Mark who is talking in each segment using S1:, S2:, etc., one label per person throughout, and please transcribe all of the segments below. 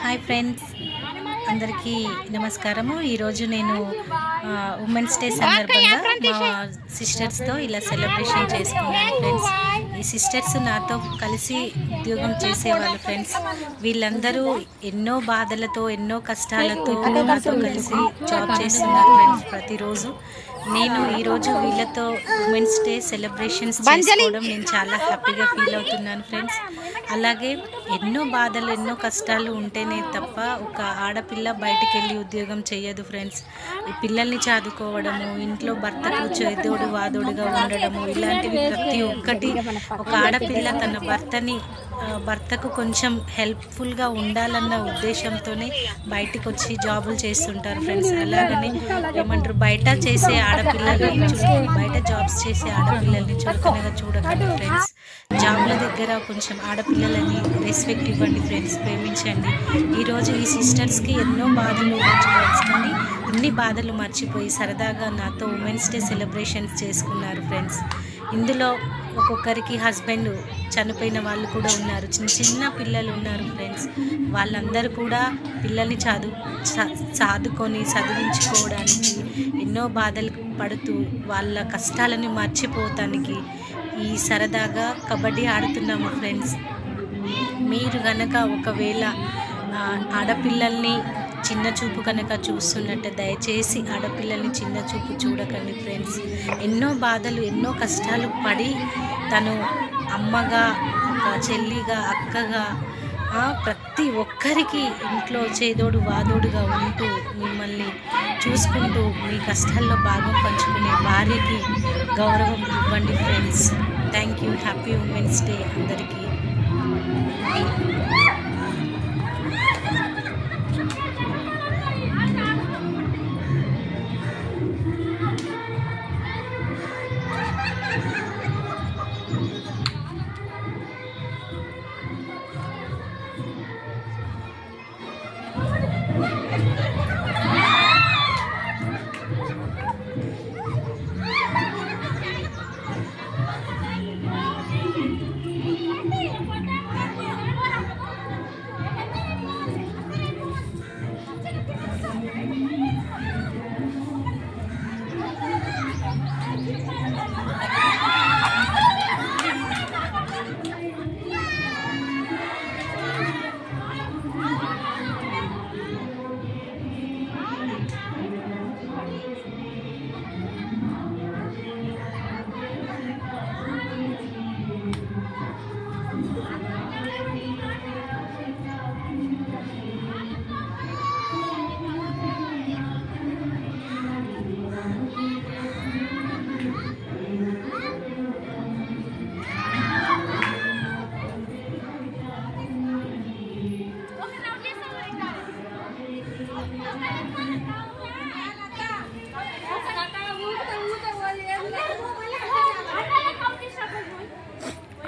S1: Hi friends, అందరికీ నమస్కారము. ఈరోజు నేను ఉమెన్స్ డే సందర్భంగా మా సిస్టర్స్తో ఇలా సెలబ్రేషన్ చేసుకున్నాను ఫ్రెండ్స్. ఈ సిస్టర్స్ నాతో కలిసి ఉద్యోగం చేసేవాళ్ళు ఫ్రెండ్స్. వీళ్ళందరూ ఎన్నో బాధలతో ఎన్నో కష్టాలతో నాతో కలిసి జాబ్ చేస్తున్నారు ఫ్రెండ్స్. ప్రతిరోజు నేను ఈరోజు వీళ్ళతో ఉమెన్స్ డే సెలబ్రేషన్స్ చేసుకోవడం నేను చాలా హ్యాపీగా ఫీల్ అవుతున్నాను ఫ్రెండ్స్. అలాగే ఎన్నో బాధలు ఎన్నో కష్టాలు ఉంటేనే తప్ప ఒక ఆడపిల్ల బయటికి వెళ్ళి ఉద్యోగం చేయదు ఫ్రెండ్స్. ఈ పిల్లల్ని చదువుకోవడము, ఇంట్లో భర్తకు చేదోడు వాదోడుగా ఉండడము, ఇలాంటివి ప్రతి ఒక్కటి ఒక ఆడపిల్ల తన భర్తకు కొంచెం హెల్ప్ఫుల్గా ఉండాలన్న ఉద్దేశంతోనే బయటికి వచ్చి జాబులు చేస్తుంటారు ఫ్రెండ్స్. అలాగని ఏమంటారు, బయట చేసే ఆడపిల్లల్ని బయట జాబ్స్ చేసే ఆడపిల్లల్ని చులకనగా చూడకండి ఫ్రెండ్స్. జాబ్ల దగ్గర కొంచెం ఆడపిల్లలని రెస్పెక్ట్ ఇవ్వండి ఫ్రెండ్స్, ప్రేమించండి. ఈరోజు ఈ సిస్టర్స్కి ఎన్నో బాధలు ఉండొచ్చు ఫ్రెండ్స్, కానీ అన్ని బాధలు మర్చిపోయి సరదాగా నాతో ఉమెన్స్ డే సెలబ్రేషన్స్ చేసుకున్నారు ఫ్రెండ్స్. ఇందులో ఒక్కొక్కరికి హస్బెండ్ చనిపోయిన వాళ్ళు కూడా ఉన్నారు, చిన్న చిన్న పిల్లలు ఉన్నారు ఫ్రెండ్స్. వాళ్ళందరూ కూడా పిల్లల్ని చదివించుకోవడానికి ఎన్నో బాధలు పడుతూ వాళ్ళ కష్టాలని మర్చిపోతానికి ఈ సరదాగా కబడ్డీ ఆడుతున్నాము ఫ్రెండ్స్. మీరు కనుక ఒకవేళ ఆడపిల్లల్ని చిన్న చూపు కనుక చూస్తున్నట్టే దయచేసి ఆడపిల్లల్ని చిన్న చూపు చూడకండి ఫ్రెండ్స్. ఎన్నో బాధలు ఎన్నో కష్టాలు పడి తను అమ్మగా, ఒక చెల్లిగా, అక్కగా ప్రతి ఒక్కరికి ఇంట్లో చేదోడు వాదోడుగా ఉంటూ మిమ్మల్ని చూసుకుంటూ మీ కష్టాల్లో భాగం పంచుకునే భార్యకి గౌరవం ఇవ్వండి friends. Thank you. Happy women's day అందరికీ.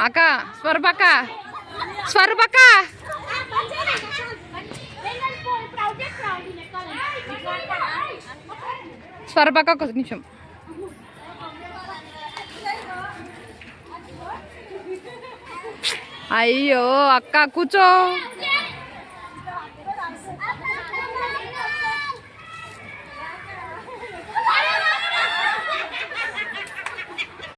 S2: అక్క స్వరూపక్క ఒక నిమిషం. అయ్యో అక్క కూర్చో.